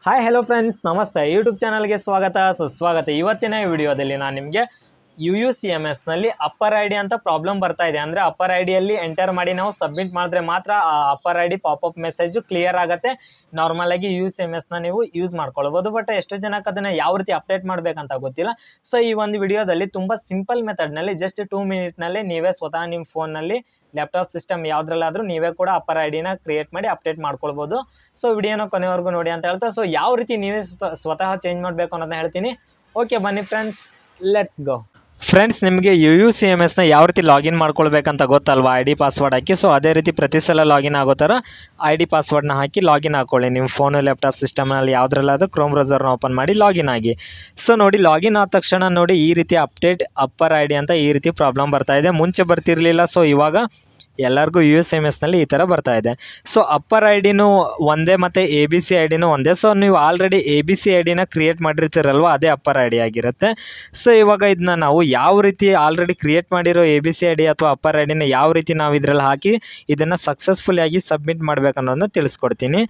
Hi hello friends, ನಮಸ್ತೆ. YouTube ಚಾನಲ್ಗೆ ಸ್ವಾಗತ, ಸುಸ್ವಾಗತ. ಇವತ್ತಿನ ವಿಡಿಯೋದಲ್ಲಿ ನಾನು ನಿಮಗೆ UUCMSನಲ್ಲಿ ಅಪ್ಪರ್ ಐ ಡಿ ಅಂತ ಪ್ರಾಬ್ಲಮ್ ಬರ್ತಾ ಇದೆ. ಅಂದರೆ ಅಪ್ಪರ್ ಐ ಡಿಯಲ್ಲಿ ಎಂಟರ್ ಮಾಡಿ ನಾವು ಸಬ್ಮಿಟ್ ಮಾಡಿದ್ರೆ ಮಾತ್ರ ಆ upper I D popup message clear ಆಗುತ್ತೆ. ನಾರ್ಮಲಾಗಿ UUCMSನ ನೀವು ಯೂಸ್ ಮಾಡ್ಕೊಳ್ಬೋದು. ಬಟ್ ಎಷ್ಟು ಜನಕ್ಕೆ ಅದನ್ನು ಯಾವ ರೀತಿ ಅಪ್ಡೇಟ್ ಮಾಡಬೇಕಂತ ಗೊತ್ತಿಲ್ಲ. ಸೊ ಈ ಒಂದು ವಿಡಿಯೋದಲ್ಲಿ ತುಂಬ ಸಿಂಪಲ್ ಮೆಥಡ್ನಲ್ಲಿ ಜಸ್ಟ್ 2 ಮಿನಿಟ್ನಲ್ಲಿ ನೀವೇ ಸ್ವತಃ ನಿಮ್ಮ ಫೋನ್ನಲ್ಲಿ ಲ್ಯಾಪ್ಟಾಪ್ ಸಿಸ್ಟಮ್ ಯಾವುದ್ರಲ್ಲಾದರೂ ನೀವೇ ಕೂಡ ಅಪ್ಪರ್ ಐ ಡಿನ ಕ್ರಿಯೇಟ್ ಮಾಡಿ ಅಪ್ಡೇಟ್ ಮಾಡ್ಕೊಳ್ಬೋದು. ಸೊ ವಿಡಿಯೋನ ಕೊನೆವರೆಗೂ ನೋಡಿ ಅಂತ ಹೇಳ್ತಾ, ಸೊ ಯಾವ ರೀತಿ ನೀವೇ ಸ್ವತಃ ಚೇಂಜ್ ಮಾಡಬೇಕು ಅನ್ನೋದನ್ನ ಹೇಳ್ತೀನಿ. ಓಕೆ, ಬನ್ನಿ ಫ್ರೆಂಡ್ಸ್, ಲೆಟ್ಸ್ ಗೋ. ಫ್ರೆಂಡ್ಸ್, ನಿಮಗೆ UUCMSನ ಯಾವ ರೀತಿ ಲಾಗಿನ್ ಮಾಡ್ಕೊಳ್ಬೇಕಂತ ಗೊತ್ತಲ್ವಾ? I D password hockey. So ಅದೇ ರೀತಿ ಪ್ರತಿ ಸಲ ಲಾಗಿನ್ ಆಗೋ ಥರ ಐ ಡಿ ಪಾಸ್ವರ್ಡ್ನ ಹಾಕಿ ಲಾಗಿನ್ ಹಾಕ್ಕೊಳ್ಳಿ. ನಿಮ್ಮ ಫೋನು ಲ್ಯಾಪ್ಟಾಪ್ ಸಿಸ್ಟಮ್ನಲ್ಲಿ ಯಾವುದ್ರಲ್ಲಾದರೂ ಕ್ರೋಮ್ ಬ್ರೌಸರ್ನ ಓಪನ್ ಮಾಡಿ ಲಾಗಿನ್ ಆಗಿ. ಸೊ ನೋಡಿ, ಲಾಗಿನ್ ಆದ ತಕ್ಷಣ ನೋಡಿ ಈ ರೀತಿ ಅಪ್ಡೇಟ್ ಅಪ್ಪರ್ ಐ ಡಿ ಅಂತ ಈ ರೀತಿ ಪ್ರಾಬ್ಲಮ್ ಬರ್ತಾ ಇದೆ. ಮುಂಚೆ ಬರ್ತಿರಲಿಲ್ಲ, ಸೊ ಇವಾಗ ಎಲ್ಲರಿಗೂ UUCMSನಲ್ಲಿ ಈ ಥರ ಬರ್ತಾ ಇದೆ. ಸೊ ಅಪ್ಪರ್ ಐ ಡಿನೂ ಒಂದೇ ಮತ್ತು ABC ಐ ಡಿನೂ ಒಂದೇ. ಸೊ ನೀವು ಆಲ್ರೆಡಿ ABC ಐ ಡಿನ ಕ್ರಿಯೇಟ್ ಮಾಡಿರ್ತೀರಲ್ವ, ಅದೇ ಅಪ್ಪರ್ ಐ ಡಿ ಆಗಿರುತ್ತೆ. ಸೊ ಇವಾಗ ಇದನ್ನ ನಾವು ಯಾವ ರೀತಿ ಆಲ್ರೆಡಿ ಕ್ರಿಯೇಟ್ ಮಾಡಿರೋ ABC ಐ ಡಿ ಅಥವಾ ಅಪ್ಪರ್ ಐ ಡಿನ ಯಾವ ರೀತಿ ನಾವು ಇದರಲ್ಲಿ ಹಾಕಿ ಇದನ್ನು ಸಕ್ಸಸ್ಫುಲಿಯಾಗಿ ಸಬ್ಮಿಟ್ ಮಾಡಬೇಕನ್ನೋದನ್ನ ತಿಳಿಸ್ಕೊಡ್ತೀನಿ.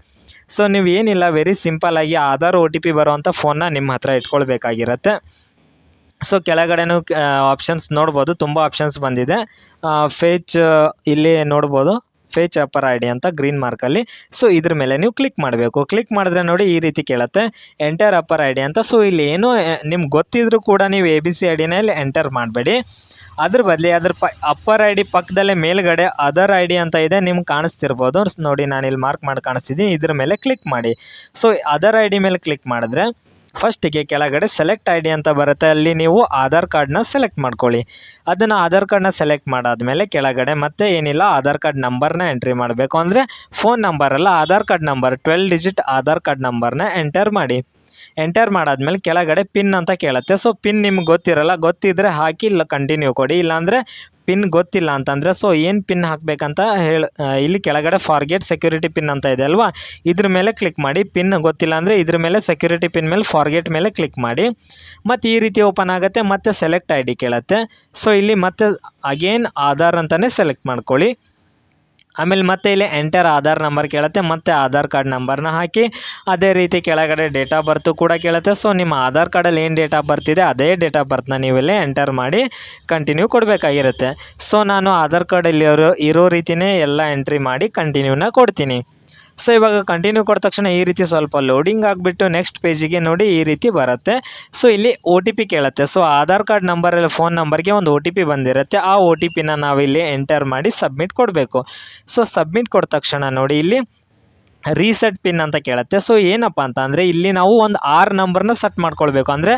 ಸೊ ನೀವು ಏನಿಲ್ಲ, ವೆರಿ ಸಿಂಪಲ್ಲಾಗಿ ಆಧಾರ್ OTP ಬರೋವಂಥ ಫೋನ್ನ ನಿಮ್ಮ ಹತ್ರ ಇಟ್ಕೊಳ್ಬೇಕಾಗಿರುತ್ತೆ. ಸೊ ಕೆಳಗಡೆನೂ ಆಪ್ಷನ್ಸ್ ನೋಡ್ಬೋದು, ತುಂಬ ಆಪ್ಷನ್ಸ್ ಬಂದಿದೆ. ಫೇಚ್ ಇಲ್ಲಿ ನೋಡ್ಬೋದು, ಫೇಚ್ ಅಪ್ಪರ್ ಐ ಡಿ ಅಂತ ಗ್ರೀನ್ ಮಾರ್ಕಲ್ಲಿ. ಸೊ ಇದ್ರ ಮೇಲೆ ನೀವು ಕ್ಲಿಕ್ ಮಾಡಬೇಕು. ಕ್ಲಿಕ್ ಮಾಡಿದ್ರೆ ನೋಡಿ ಈ ರೀತಿ ಕೇಳುತ್ತೆ, ಎಂಟರ್ ಅಪ್ಪರ್ ಐ ಡಿ ಅಂತ. ಸೊ ಇಲ್ಲಿ ಏನೋ ನಿಮ್ಗೆ ಗೊತ್ತಿದ್ರೂ ಕೂಡ ನೀವು ABC ಐ ಡಿನಲ್ಲಿ ಎಂಟರ್ ಮಾಡಬೇಡಿ. ಅದ್ರ ಬದಲಿ ಅಪ್ಪರ್ ಐ ಡಿ ಪಕ್ಕದಲ್ಲೇ ಮೇಲ್ಗಡೆ ಅದರ್ ಐ ಡಿ ಅಂತ ಇದೆ, ನಿಮ್ಗೆ ಕಾಣಿಸ್ತಿರ್ಬೋದು ನೋಡಿ. ನಾನು ಇಲ್ಲಿ ಮಾರ್ಕ್ ಮಾಡಿ ಕಾಣಿಸ್ತಿದ್ದೀನಿ, ಇದ್ರ ಮೇಲೆ ಕ್ಲಿಕ್ ಮಾಡಿ. ಸೊ ಅದರ್ ಐ ಡಿ ಮೇಲೆ ಕ್ಲಿಕ್ ಮಾಡಿದ್ರೆ ಫಸ್ಟಿಗೆ ಕೆಳಗಡೆ ಸೆಲೆಕ್ಟ್ ಐ ಡಿ ಅಂತ ಬರುತ್ತೆ. ಅಲ್ಲಿ ನೀವು ಆಧಾರ್ ಕಾರ್ಡ್ನ ಸೆಲೆಕ್ಟ್ ಮಾಡ್ಕೊಳ್ಳಿ. ಅದನ್ನು ಆಧಾರ್ ಕಾರ್ಡ್ನ ಸೆಲೆಕ್ಟ್ ಮಾಡಾದಮೇಲೆ ಕೆಳಗಡೆ ಮತ್ತೆ ಏನಿಲ್ಲ, ಆಧಾರ್ ಕಾರ್ಡ್ ನಂಬರ್ನ ಎಂಟ್ರಿ ಮಾಡಬೇಕು. ಅಂದರೆ ಫೋನ್ ನಂಬರ್ ಅಲ್ಲ, Aadhaar card number 12 digit Aadhaar card ನಂಬರ್ನ ಎಂಟರ್ ಮಾಡಿ. ಎಂಟರ್ ಮಾಡಾದ್ಮೇಲೆ ಕೆಳಗಡೆ ಪಿನ್ ಅಂತ ಕೇಳುತ್ತೆ. ಸೊ ಪಿನ್ ನಿಮ್ಗೆ ಗೊತ್ತಿರಲ್ಲ, ಗೊತ್ತಿದ್ದರೆ ಹಾಕಿ, ಇಲ್ಲ ಕಂಟಿನ್ಯೂ ಕೊಡಿ. ಇಲ್ಲಾಂದರೆ ಪಿನ್ ಗೊತ್ತಿಲ್ಲ ಅಂತಂದರೆ ಸೊ ಏನು ಪಿನ್ ಹಾಕಬೇಕಂತ ಇಲ್ಲಿ ಕೆಳಗಡೆ ಫಾರ್ಗೆಟ್ ಸೆಕ್ಯೂರಿಟಿ ಪಿನ್ ಅಂತ ಇದೆ ಅಲ್ವಾ, ಇದ್ರ ಮೇಲೆ ಕ್ಲಿಕ್ ಮಾಡಿ. ಪಿನ್ ಗೊತ್ತಿಲ್ಲ ಅಂದರೆ ಇದ್ರ ಮೇಲೆ ಸೆಕ್ಯೂರಿಟಿ ಪಿನ್ ಮೇಲೆ ಫಾರ್ಗೆಟ್ ಮೇಲೆ ಕ್ಲಿಕ್ ಮಾಡಿ. ಮತ್ತು ಈ ರೀತಿ ಓಪನ್ ಆಗುತ್ತೆ. ಮತ್ತು ಸೆಲೆಕ್ಟ್ ಐ ಡಿ ಕೇಳುತ್ತೆ. ಸೊ ಇಲ್ಲಿ ಮತ್ತೆ ಅಗೇನ್ ಆಧಾರ್ ಅಂತಲೇ ಸೆಲೆಕ್ಟ್ ಮಾಡ್ಕೊಳ್ಳಿ. ಆಮೇಲೆ ಮತ್ತೆ ಇಲ್ಲಿ ಎಂಟರ್ ಆಧಾರ್ ನಂಬರ್ ಕೇಳುತ್ತೆ. ಮತ್ತು ಆಧಾರ್ ಕಾರ್ಡ್ ನಂಬರ್ನ ಹಾಕಿ. ಅದೇ ರೀತಿ ಕೆಳಗಡೆ ಡೇಟ್ ಆಫ್ ಬರ್ತು ಕೂಡ ಕೇಳುತ್ತೆ. ಸೊ ನಿಮ್ಮ ಆಧಾರ್ ಕಾರ್ಡಲ್ಲಿ ಏನು ಡೇಟ್ ಆಫ್ ಬರ್ತ್ ಇದೆ ಅದೇ ಡೇಟ್ ಆಫ್ ಬರ್ತ್ನ ನೀವೆಲ್ಲೇ ಎಂಟರ್ ಮಾಡಿ ಕಂಟಿನ್ಯೂ ಕೊಡಬೇಕಾಗಿರುತ್ತೆ. ಸೊ ನಾನು ಆಧಾರ್ ಕಾರ್ಡಲ್ಲಿ ಇರೋ ರೀತಿಯೇ ಎಲ್ಲ ಎಂಟ್ರಿ ಮಾಡಿ ಕಂಟಿನ್ಯೂನ ಕೊಡ್ತೀನಿ. ಸೊ ಇವಾಗ ಕಂಟಿನ್ಯೂ ಕೊಟ್ಟ ತಕ್ಷಣ ಈ ರೀತಿ ಸ್ವಲ್ಪ ಲೋಡಿಂಗ್ ಆಗಿಬಿಟ್ಟು ನೆಕ್ಸ್ಟ್ ಪೇಜಿಗೆ ನೋಡಿ ಈ ರೀತಿ ಬರುತ್ತೆ. ಸೊ ಇಲ್ಲಿ OTP ಕೇಳುತ್ತೆ. ಸೊ ಆಧಾರ್ ಕಾರ್ಡ್ ನಂಬರಲ್ಲಿ ಫೋನ್ ನಂಬರ್ಗೆ ಒಂದು OTP ಬಂದಿರುತ್ತೆ. ಆ OTPನ ನಾವಿಲ್ಲಿ ಎಂಟರ್ ಮಾಡಿ ಸಬ್ಮಿಟ್ ಕೊಡಬೇಕು. ಸೊ ಸಬ್ಮಿಟ್ ಕೊಟ್ಟ ತಕ್ಷಣ ನೋಡಿ ಇಲ್ಲಿ ರೀಸೆಟ್ ಪಿನ್ ಅಂತ ಕೇಳುತ್ತೆ. ಸೊ ಏನಪ್ಪ ಅಂತ ಅಂದರೆ ಇಲ್ಲಿ ನಾವು ಒಂದು 6 ನಂಬರ್ನ ಸೆಟ್ ಮಾಡ್ಕೊಳ್ಬೇಕು. ಅಂದರೆ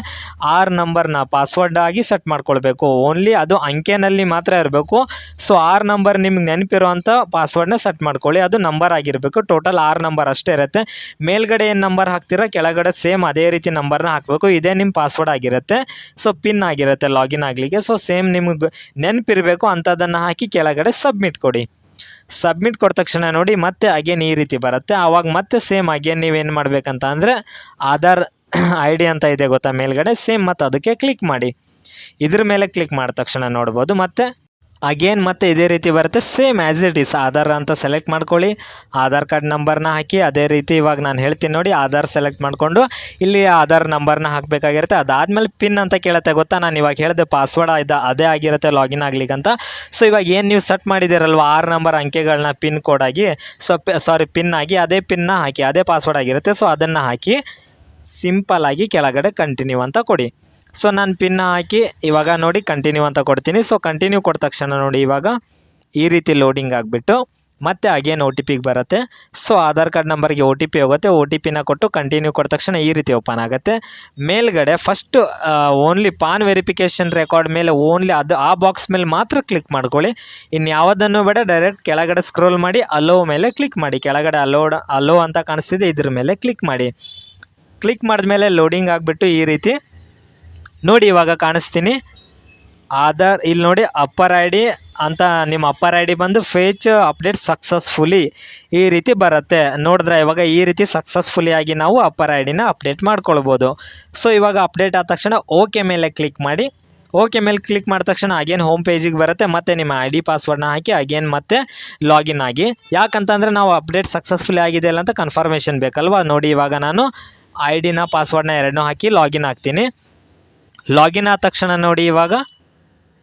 6 ನಂಬರ್ನ ಪಾಸ್ವರ್ಡ್ ಆಗಿ ಸೆಟ್ ಮಾಡ್ಕೊಳ್ಬೇಕು. ಓನ್ಲಿ ಅದು ಅಂಕೆನಲ್ಲಿ ಮಾತ್ರ ಇರಬೇಕು. ಸೊ 6 ನಂಬರ್ ನಿಮ್ಗೆ ನೆನಪಿರುವಂಥ ಪಾಸ್ವರ್ಡ್ನ ಸೆಟ್ ಮಾಡ್ಕೊಳ್ಳಿ. ಅದು ನಂಬರ್ ಆಗಿರಬೇಕು. ಟೋಟಲ್ 6 ನಂಬರ್ ಅಷ್ಟೇ ಇರುತ್ತೆ. ಮೇಲ್ಗಡೆ ಏನು ನಂಬರ್ ಹಾಕ್ತೀರಾ ಕೆಳಗಡೆ ಸೇಮ್ ಅದೇ ರೀತಿ ನಂಬರ್ನ ಹಾಕಬೇಕು. ಇದೇ ನಿಮ್ಮ ಪಾಸ್ವರ್ಡ್ ಆಗಿರುತ್ತೆ. ಸೊ ಪಿನ್ ಆಗಿರುತ್ತೆ ಲಾಗಿನ್ ಆಗಲಿಕ್ಕೆ. ಸೊ ಸೇಮ್ ನಿಮಗೆ ನೆನಪಿರಬೇಕು ಅಂಥದ್ದನ್ನು ಹಾಕಿ ಕೆಳಗಡೆ ಸಬ್ಮಿಟ್ ಕೊಡಿ. ಸಬ್ಮಿಟ್ ಕೊಟ್ಟ ತಕ್ಷಣ ನೋಡಿ ಮತ್ತೆ ಅಗೇನ್ ಈ ರೀತಿ ಬರುತ್ತೆ. ಆವಾಗ ಮತ್ತೆ ಸೇಮ್ ಅಗೇನ್ ನೀವೇನು ಮಾಡಬೇಕಂತ ಅಂದರೆ ಆಧಾರ್ ಐ ಡಿ ಅಂತ ಇದೆ ಗೊತ್ತಾ ಮೇಲ್ಗಡೆ, ಸೇಮ್ ಮತ್ತು ಅದಕ್ಕೆ ಕ್ಲಿಕ್ ಮಾಡಿ. ಇದ್ರ ಮೇಲೆ ಕ್ಲಿಕ್ ಮಾಡಿದ ತಕ್ಷಣ ನೋಡ್ಬೋದು ಮತ್ತೆ ಅಗೇನ್ ಮತ್ತೆ ಇದೇ ರೀತಿ ಬರುತ್ತೆ. Same as it is Aadhaar ಅಂತ ಸೆಲೆಕ್ಟ್ ಮಾಡ್ಕೊಳ್ಳಿ. ಆಧಾರ್ ಕಾರ್ಡ್ ನಂಬರ್ನ ಹಾಕಿ. ಅದೇ ರೀತಿ ಇವಾಗ ನಾನು ಹೇಳ್ತೀನಿ ನೋಡಿ, ಆಧಾರ್ ಸೆಲೆಕ್ಟ್ ಮಾಡಿಕೊಂಡು ಇಲ್ಲಿ ಆಧಾರ್ ನಂಬರ್ನ ಹಾಕಬೇಕಾಗಿರುತ್ತೆ. ಅದಾದಮೇಲೆ ಪಿನ್ ಅಂತ ಕೇಳುತ್ತೆ ಗೊತ್ತಾ, ನಾನು ಇವಾಗ ಹೇಳಿದೆ ಪಾಸ್ವರ್ಡ್ ಅದೇ ಆಗಿರುತ್ತೆ ಲಾಗಿನ್ ಆಗ್ಲಿಕ್ಕಂತ. ಸೊ ಇವಾಗ ಏನು ನೀವು ಸೆಟ್ ಮಾಡಿದ್ದೀರಲ್ವ 6 ನಂಬರ್ ಅಂಕೆಗಳನ್ನ ಪಿನ್ ಕೋಡ್ ಆಗಿ, ಪಿನ್ ಆಗಿ ಅದೇ ಪಿನ್ನ ಹಾಕಿ, ಅದೇ ಪಾಸ್ವರ್ಡ್ ಆಗಿರುತ್ತೆ. ಸೊ ಅದನ್ನು ಹಾಕಿ ಸಿಂಪಲ್ಲಾಗಿ ಕೆಳಗಡೆ ಕಂಟಿನ್ಯೂ ಅಂತ ಕೊಡಿ. ಸೊ ನಾನು ಪಿನ್ನ ಹಾಕಿ ಇವಾಗ ನೋಡಿ ಕಂಟಿನ್ಯೂ ಅಂತ ಕೊಡ್ತೀನಿ. ಸೊ ಕಂಟಿನ್ಯೂ ಕೊಟ್ಟ ತಕ್ಷಣ ನೋಡಿ ಇವಾಗ ಈ ರೀತಿ ಲೋಡಿಂಗ್ ಆಗಿಬಿಟ್ಟು ಮತ್ತೆ ಅಗೇನ್ OTPಗೆ ಬರುತ್ತೆ. ಸೊ ಆಧಾರ್ ಕಾರ್ಡ್ ನಂಬರ್ಗೆ OTP ಹೋಗುತ್ತೆ. OTPನ ಕೊಟ್ಟು ಕಂಟಿನ್ಯೂ ಕೊಟ್ಟ ತಕ್ಷಣ ಈ ರೀತಿ ಓಪನ್ ಆಗುತ್ತೆ. ಮೇಲ್ಗಡೆ first only PAN verification record ಮೇಲೆ ಓನ್ಲಿ ಅದು ಆ ಬಾಕ್ಸ್ ಮೇಲೆ ಮಾತ್ರ ಕ್ಲಿಕ್ ಮಾಡ್ಕೊಳ್ಳಿ. ಇನ್ನು ಯಾವುದನ್ನು ಬೇಡ, ಡೈರೆಕ್ಟ್ ಕೆಳಗಡೆ ಸ್ಕ್ರೋಲ್ ಮಾಡಿ ಅಲೋ ಮೇಲೆ ಕ್ಲಿಕ್ ಮಾಡಿ. ಕೆಳಗಡೆ ಅಲೋ ಅಂತ ಕಾಣಿಸ್ತಿದೆ, ಇದ್ರ ಮೇಲೆ ಕ್ಲಿಕ್ ಮಾಡಿ. ಕ್ಲಿಕ್ ಮಾಡಿದ್ಮೇಲೆ ಲೋಡಿಂಗ್ ಆಗಿಬಿಟ್ಟು ಈ ರೀತಿ ನೋಡಿ ಇವಾಗ ಕಾಣಿಸ್ತೀನಿ ಆಧಾರ್. ಇಲ್ಲಿ ನೋಡಿ ಅಪ್ಪರ್ ಐ ಡಿ ಅಂತ ನಿಮ್ಮ ಅಪ್ಪರ್ ಐ ಡಿ ಬಂದು ಫೇಚ್ ಅಪ್ಡೇಟ್ ಸಕ್ಸಸ್ಫುಲಿ ಈ ರೀತಿ ಬರುತ್ತೆ. ನೋಡಿದ್ರೆ ಇವಾಗ ಈ ರೀತಿ ಸಕ್ಸಸ್ಫುಲಿ ಆಗಿ ನಾವು ಅಪ್ಪರ್ ಐ ಡಿನ ಅಪ್ಡೇಟ್ ಮಾಡ್ಕೊಳ್ಬೋದು. ಸೊ ಇವಾಗ ಅಪ್ಡೇಟ್ ಆದ ತಕ್ಷಣ ಓಕೆ ಮೇಲೆ ಕ್ಲಿಕ್ ಮಾಡಿ. ಓಕೆ ಮೇಲೆ ಕ್ಲಿಕ್ ಮಾಡಿದ ತಕ್ಷಣ ಅಗೇನ್ ಹೋಮ್ ಪೇಜಿಗೆ ಬರುತ್ತೆ. ಮತ್ತು ನಿಮ್ಮ ಐ ಡಿ ಪಾಸ್ವರ್ಡ್ನ ಹಾಕಿ ಅಗೇನ್ ಮತ್ತೆ ಲಾಗಿನ್ ಆಗಿ. ಯಾಕಂತಂದರೆ ನಾವು ಅಪ್ಡೇಟ್ ಸಕ್ಸಸ್ಫುಲಿ ಆಗಿದೆ ಅಲ್ಲ ಅಂತ ಕನ್ಫರ್ಮೇಷನ್ ಬೇಕಲ್ವ. ನೋಡಿ ಇವಾಗ ನಾನು ಐ ಡಿನ ಪಾಸ್ವರ್ಡ್ನ ಎರಡನ್ನೂ ಹಾಕಿ ಲಾಗಿನ್ ಆಗ್ತೀನಿ. ಲಾಗಿನ್ ಆದ ತಕ್ಷಣ ನೋಡಿ ಇವಾಗ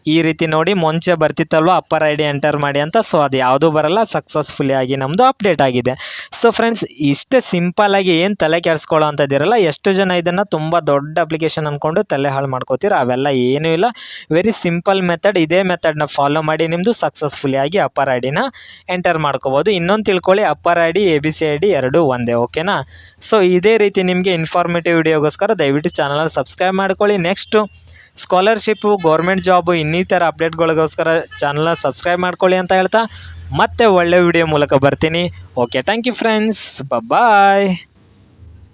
ಈ ರೀತಿ ನೋಡಿ ಮುಂಚೆ ಬರ್ತಿತ್ತಲ್ವ ಅಪ್ಪರ್ ಐ ಡಿ ಎಂಟರ್ ಮಾಡಿ ಅಂತ, ಸೊ ಅದು ಯಾವುದೂ ಬರಲ್ಲ, ಸಕ್ಸಸ್ಫುಲಿ ಆಗಿ ನಮ್ಮದು ಅಪ್ಡೇಟ್ ಆಗಿದೆ. ಸೊ ಫ್ರೆಂಡ್ಸ್, ಇಷ್ಟೇ ಸಿಂಪಲ್ಲಾಗಿ ಏನು ತಲೆ ಕೆಡಿಸ್ಕೊಳ್ಳೋ ಅಂಥದ್ದಿರಲ್ಲ. ಎಷ್ಟು ಜನ ಇದನ್ನು ತುಂಬ ದೊಡ್ಡ ಅಪ್ಲಿಕೇಶನ್ ಅಂದ್ಕೊಂಡು ತಲೆ ಹಾಳು ಮಾಡ್ಕೋತೀರ, ಅವೆಲ್ಲ ಏನೂ ಇಲ್ಲ. Very simple method. ಇದೇ ಮೆಥಡ್ನ ಫಾಲೋ ಮಾಡಿ ನಿಮ್ಮದು ಸಕ್ಸಸ್ಫುಲಿ ಆಗಿ ಅಪ್ಪರ್ ಐ ಡಿನ ಎಂಟರ್ ಮಾಡ್ಕೋಬೋದು. ಇನ್ನೊಂದು ತಿಳ್ಕೊಳ್ಳಿ, ಅಪ್ಪರ್ ಐ ಡಿ ABCID ಎರಡೂ ಒಂದೇ, ಓಕೆನಾ. ಸೊ ಇದೇ ರೀತಿ ನಿಮಗೆ ಇನ್ಫಾರ್ಮೇಟಿವ್ ವಿಡಿಯೋಗೋಸ್ಕರ ದಯವಿಟ್ಟು ಚಾನಲ್ ಸಬ್ಸ್ಕ್ರೈಬ್ ಮಾಡ್ಕೊಳ್ಳಿ. ನೆಕ್ಸ್ಟು ಸ್ಕಾಲರ್ಶಿಪ್ಪು, ಗೌರ್ಮೆಂಟ್ ಜಾಬು, ಇನ್ನಿತರ ಅಪ್ಡೇಟ್ಗಳಿಗೋಸ್ಕರ ಚಾನಲ್ನ ಸಬ್ಸ್ಕ್ರೈಬ್ ಮಾಡ್ಕೊಳ್ಳಿ ಅಂತ ಹೇಳ್ತಾ ಮತ್ತೆ ಒಳ್ಳೆ ವಿಡಿಯೋ ಮೂಲಕ ಬರ್ತೀನಿ. Okay, thank you friends, bye.